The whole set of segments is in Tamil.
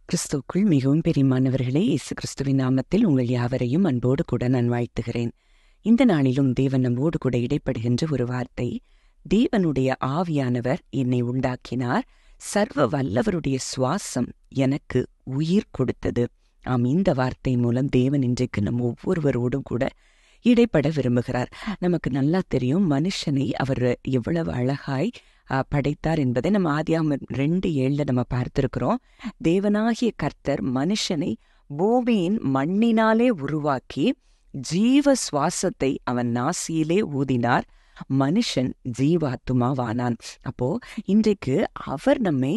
கிறிஸ்துவுக்குள் மிகவும் பிரியமானவர்களே, இயேசு கிறிஸ்துவின் நாமத்தில் உங்கள் யாவரையும் அன்போடு கூட நான் வாழ்த்துகிறேன். இந்த நாளிலும் தேவன் நம்மோடு கூட இடைப்படுகின்ற ஒரு வார்த்தை, தேவனுடைய ஆவியானவர் என்னை உண்டாக்கினார், சர்வ வல்லவருடைய சுவாசம் எனக்கு உயிர் கொடுத்தது. இந்த வார்த்தை மூலம் தேவன் இன்றைக்கு நம் ஒவ்வொருவரோடும் கூட இடைப்பட விரும்புகிறார். நமக்கு நல்லா தெரியும், மனுஷனை அவர் எவ்வளவு அழகாய் படைத்தார் என்பதை நம்ம ஆதியாகமம் 2:7 நம்ம பார்த்திருக்கிறோம். தேவனாகிய கர்த்தர் மனுஷனை பூமியின் மண்ணினாலே உருவாக்கி ஜீவ சுவாசத்தை அவன் நாசியிலே ஊதினார், மனுஷன் ஜீவாத்துமாவானான். அப்போ இன்றைக்கு அவர் நம்மை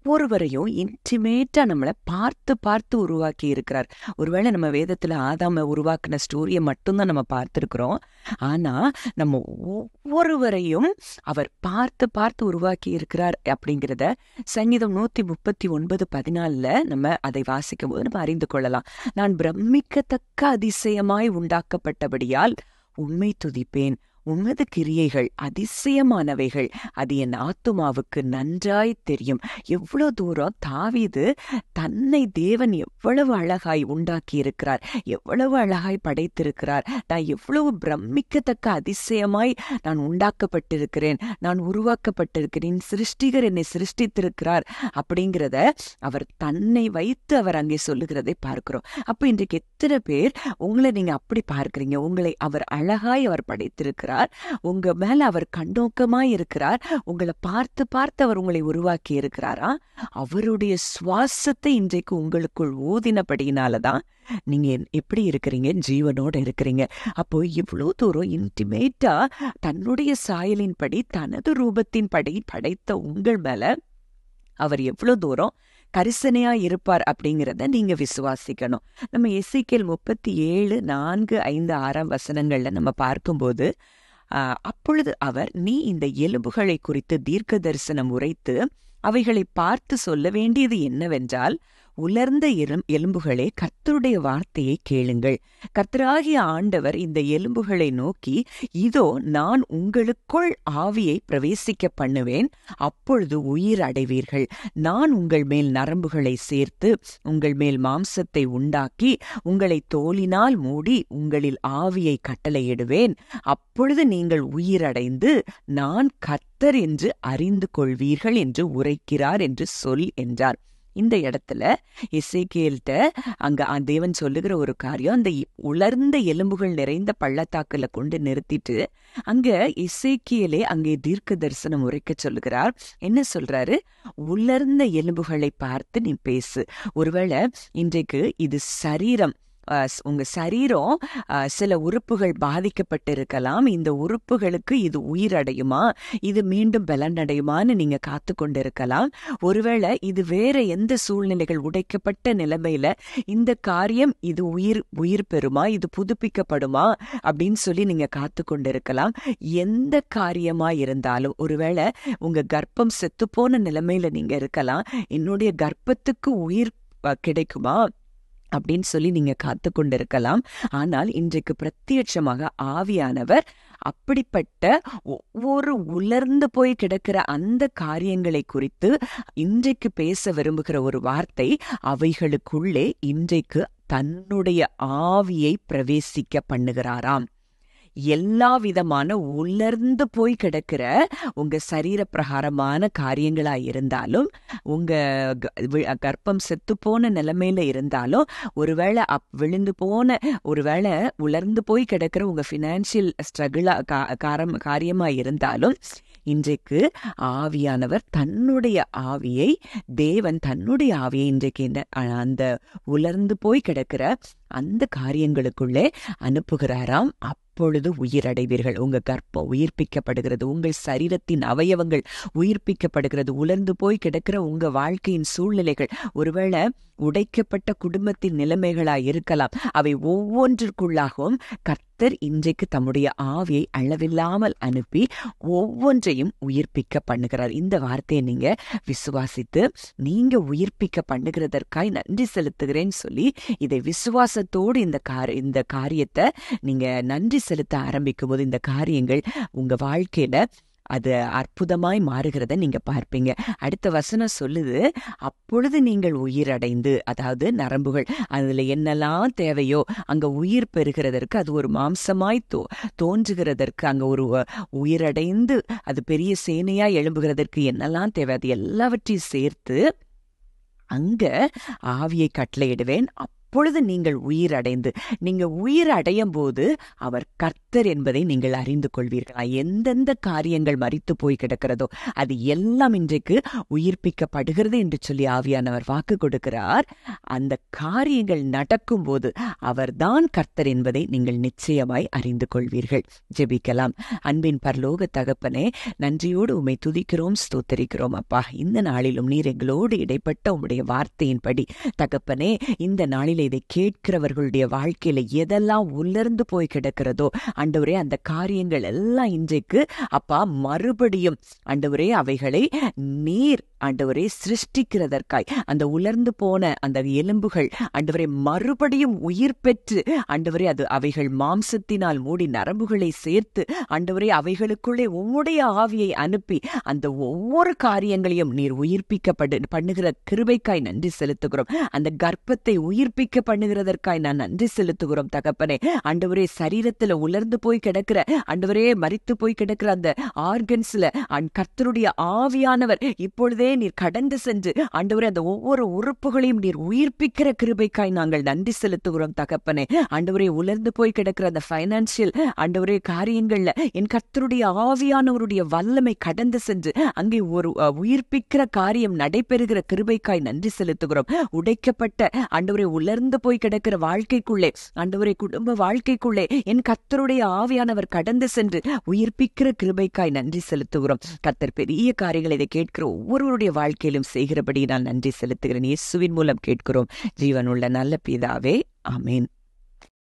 ஒருவரையும் இன்டிமேட்டா நம்மளை பார்த்து பார்த்து உருவாக்கி இருக்கிறார். ஒருவேளை நம்ம வேதத்துல ஆதாம உருவாக்கின ஸ்டோரியை மட்டும்தான் நம்ம பார்த்திருக்கிறோம். ஆனா நம்ம ஒவ்வொருவரையும் அவர் பார்த்து பார்த்து உருவாக்கி இருக்கிறார் அப்படிங்கிறத சங்கீதம் 139:14 நம்ம அதை வாசிக்கும் போது நம்ம அறிந்து கொள்ளலாம். நான் பிரமிக்கத்தக்க அதிசயமாய் உண்டாக்கப்பட்டபடியால் உம்மை துதிப்பேன், உமது கிரியைகள் அதிசயமானவைகள், அது என் ஆத்துமாவுக்கு நன்றாய் தெரியும். எவ்வளவு தூரம் தாவீது தன்னை தேவன் எவ்வளவு அழகாய் உண்டாக்கி இருக்கிறார், எவ்வளவு அழகாய் படைத்திருக்கிறார், நான் எவ்வளவு பிரமிக்கத்தக்க அதிசயமாய் நான் உண்டாக்கப்பட்டிருக்கிறேன், நான் உருவாக்கப்பட்டிருக்கிறேன், சிருஷ்டிகர் என்னை சிருஷ்டித்திருக்கிறார் அப்படிங்கிறத அவர் தன்னை வைத்து அவர் அங்கே சொல்லுகிறதை பார்க்கிறோம். அப்ப இன்றைக்கு எத்தனை பேர் உங்களை நீங்க அப்படி பார்க்கிறீங்க? உங்களை அவர் அழகாய் அவர் படைத்திருக்கிறார், உங்க மேல அவர் கண்ணோக்கமாய் இருக்கிறார், உங்களை பார்த்து பார்த்து அவர் உங்களை உருவாக்கி இருக்கிறாரா? அவருடைய சுவாசத்தை இன்றைக்கு உங்களுக்குள் ஊதினபடியினாலதான் நீங்க எப்படி இருக்கிறீங்க? ஜீவனோட இருக்கிறீங்க. அப்போ இவ்வளவு தூரம் இன்டிமேட்டா தன்னுடைய சாயலின்படி தனது ரூபத்தின்படி படைத்த உங்கள் மேல அவர் எவ்வளவு தூரம் கரிசனையா இருப்பார் அப்படிங்கிறத நீங்க விசுவாசிக்கணும். நம்ம எசேக்கியேல் 37:4-5-6 நம்ம பார்க்கும்போது, அப்பொழுது அவர், நீ இந்த எலும்புகளை குறித்து தீர்க்க தரிசனம் உரைத்து அவைகளை பார்த்து சொல்ல வேண்டியது என்னவென்றால், உலர்ந்த எலும்புகளே, கர்த்தருடைய வார்த்தையை கேளுங்கள். கர்த்தராகிய ஆண்டவர் இந்த எலும்புகளை நோக்கி, இதோ நான் உங்களுக்குள் ஆவியை பிரவேசிக்க பண்ணுவேன், அப்பொழுது உயிர் அடைவீர்கள். நான் உங்கள் மேல் நரம்புகளை சேர்த்து உங்கள் மேல் மாம்சத்தை உண்டாக்கி உங்களை தோலினால் மூடி உங்களில் ஆவியை கட்டளையிடுவேன். அப்பொழுது நீங்கள் உயிரடைந்து நான் கர்த்தர் என்று அறிந்து கொள்வீர்கள் என்று உரைக்கிறார் என்று சொல் என்றார். இந்த இடத்துல எசேக்கியேல்ட்ட அங்க தேவன் சொல்லுகிற ஒரு காரியம், அந்த உலர்ந்த எலும்புகள் நிறைந்த பள்ளத்தாக்குல கொண்டு நிறுத்திட்டு அங்க எசேக்கியேலே அங்கே தீர்க்க தரிசனம் உரைக்க சொல்லுகிறார். என்ன சொல்றாரு? உலர்ந்த எலும்புகளை பார்த்து நீ பேசு. ஒருவேளை இன்றைக்கு இது சரீரம், உங்க சரீரம் சில உறுப்புகள் பாதிக்கப்பட்டிருக்கலாம். இந்த உறுப்புகளுக்கு இது உயிரடையுமா, இது மீண்டும் பலனடையுமான்னு நீங்க காத்து கொண்டிருக்கலாம். ஒருவேளை இது வேற எந்த சூழ்நிலைகள், உடைக்கப்பட்ட நிலைமையில இந்த காரியம் இது உயிர் பெறுமா, இது புதுப்பிக்கப்படுமா அப்படின்னு சொல்லி நீங்க காத்து கொண்டிருக்கலாம். எந்த காரியமா இருந்தாலும், ஒருவேளை உங்க கர்ப்பம் செத்துப்போன நிலைமையில நீங்க இருக்கலாம், என்னுடைய கர்ப்பத்துக்கு உயிர் கிடைக்குமா அப்படின்னு சொல்லி நீங்க காத்து கொண்டிருக்கலாம். ஆனால் இன்றைக்கு பிரத்யட்சமாக ஆவியானவர் அப்படிப்பட்ட ஒவ்வொரு உலர்ந்து போய் கிடக்கிற அந்த காரியங்களை குறித்து இன்றைக்கு பேச விரும்புகிற ஒரு வார்த்தை, அவைகளுக்குள்ளே இன்றைக்கு தன்னுடைய ஆவியை பிரவேசிக்க பண்ணுகிறாராம். எல்லா விதமான உலர்ந்து போய் கிடக்கிற உங்க சரீர பிரகாரமான காரியங்களா இருந்தாலும், உங்க கர்ப்பம் செத்து போன நிலைமையில இருந்தாலும், ஒருவேளை விழுந்து போன, ஒருவேளை உலர்ந்து போய் கிடக்கிற உங்க பினான்சியல் ஸ்ட்ரகிளா காரியமா இருந்தாலும், இன்றைக்கு ஆவியானவர் தன்னுடைய ஆவியை, தேவன் தன்னுடைய ஆவியை இன்றைக்கு அந்த உலர்ந்து போய் கிடக்கிற அந்த காரியங்களுக்குள்ளே அனுப்புகிறாராம். அப்பொழுது உயிரடைவீர்கள். உங்க கர்ப்பம் உயிர்ப்பிக்கப்படுகிறது, உங்கள் சரீரத்தின் அவயவங்கள் உயிர்ப்பிக்கப்படுகிறது. உலர்ந்து போய் கிடக்கிற உங்க வாழ்க்கையின் சூழ்நிலைகள், ஒருவேளை உடைக்கப்பட்ட குடும்பத்தின் நிலைமைகளா இருக்கலாம், அவை ஒவ்வொன்றிற்குள்ளாகவும் கர்த்தர் இன்றைக்கு தம்முடைய ஆவியை அளவில்லாமல் அனுப்பி ஒவ்வொன்றையும் உயிர்ப்பிக்க பண்ணுகிறார். இந்த வார்த்தையை நீங்க விசுவாசித்து, நீங்க உயிர்ப்பிக்க பண்ணுகிறதற்காய் நன்றி செலுத்துகிறேன்னு சொல்லி இதை விசுவாசத்தோடு இந்த காரியத்தை நீங்க நன்றி செலுத்த ஆரம்பிக்கும் போது, இந்த காரியங்கள் உங்க வாழ்க்கையில அது அற்புதமாய் மாறுகிறத நீங்க பார்ப்பீங்க. அடுத்த வசனம் சொல்லுது, அப்பொழுது நீங்கள் உயிரடைந்து, அதாவது நரம்புகள் அதுல என்னெல்லாம் தேவையோ அங்க உயிர் பெறுகிறதற்கு, அது ஒரு மாம்சமாய் தோன்றுகிறதற்கு, அங்க ஒரு உயிரடைந்து அது பெரிய சேனையா எழும்புகிறதற்கு என்னெல்லாம் தேவை அது எல்லாவற்றையும் சேர்த்து அங்க ஆவியை கட்டளையிடுவேன். அப்பொழுது நீங்கள் உயிரடைந்து, நீங்க உயிர் அடையும் போது அவர் கர்த்தர் என்பதை நீங்கள் அறிந்து கொள்வீர்களா? எந்தெந்த காரியங்கள் மரித்து போய் கிடக்கிறதோ அது எல்லாம் இன்றைக்கு உயிர்ப்பிக்கப்படுகிறது என்று சொல்லி ஆவியானவர் வாக்கு கொடுக்கிறார். அந்த காரியங்கள் நடக்கும்போது அவர்தான் கர்த்தர் என்பதை நீங்கள் நிச்சயமாய் அறிந்து கொள்வீர்கள். ஜெபிக்கலாம். அன்பின் பரலோக தகப்பனே, நன்றியோடு உம்மை துதிக்கிறோம், ஸ்தோத்தரிக்கிறோம் அப்பா. இந்த நாளிலும் நீர் எங்களோடு இடைப்பட்ட உம்முடைய வார்த்தையின்படி தகப்பனே, இந்த நாளில் இதை கேட்கிறவர்களுடைய வாழ்க்கையில எதெல்லாம் உலர்ந்து போய் கிடக்கிறதோ ஆண்டவரே, அந்த காரியங்கள் எல்லாம் இன்றைக்கு அப்பா மறுபடியும் ஆண்டவரே அவைகளை நீர் ஆண்டவரே சிருஷ்டிக்கிறதற்காய், அந்த உலர்ந்து போன அந்த எலும்புகள் ஆண்டவரே மறுபடியும் உயிர் பெற்று ஆண்டவரே அது அவைகள் மாம்சத்தினால் மூடி நரம்புகளை சேர்த்து ஆண்டவரே அவைகளுக்குள்ளே உம்முடைய ஆவியை அனுப்பி அந்த ஒவ்வொரு காரியங்களையும் நீர் பண்ணுகிற கிருபைக்காய் நன்றி செலுத்துகிறோம். அந்த கர்ப்பத்தை உயிர்ப்பிக்க பண்ணுகிறதற்காய் நான் நன்றி செலுத்துகிறோம் தகப்பனே. ஆண்டவரே, சரீரத்துல உலர்ந்து போய் கிடக்கிற ஆண்டவரே மரித்து போய் கிடக்கிற அந்த ஆர்கன்ஸ்ல கர்த்தருடைய ஆவியானவர் இப்பொழுதே நீர் கடந்து சென்று ஆண்டவரே அந்த ஒவ்வொரு உறுப்புகளையும் நீர் உயிர்ப்பிக்கிற கிருபைக்காய் நாங்கள் நன்றி செலுத்துகிறோம் தகப்பனே. ஆண்டவரே, உலர்ந்து போய் கிடக்கிற அந்த பைனான்சியல் ஆண்டவரே காரியங்கள்ல என் கர்த்தருடைய ஆவியானவருடைய வல்லமை கடந்து சென்று அங்கே ஒரு உயிர்ப்பிக்கிற காரியம் நடைபெறுகிற கிருபைக்காய் நன்றி செலுத்துகிறோம். உடைக்கப்பட்ட ஆண்டவரே உலர்ந்து போய் கிடக்கிற வாழ்க்கைக்குள்ளே ஆண்டவரே குடும்ப வாழ்க்கைக்குள்ளே என் கர்த்தருடைய ஆவியானவர் கடந்து சென்று உயிர்ப்பிக்கிற கிருபைக்காய் நன்றி செலுத்துகிறோம். கர்த்தர் பெரிய காரியங்களை இதை கேட்கிற ஒவ்வொருவருடைய வாழ்க்கையிலும் செய்கிறபடி நான் நன்றி செலுத்துகிறேன். இயேசுவின் மூலம் கேட்கிறோம் ஜீவனுள்ள நல்ல பிதாவே, ஆமேன்.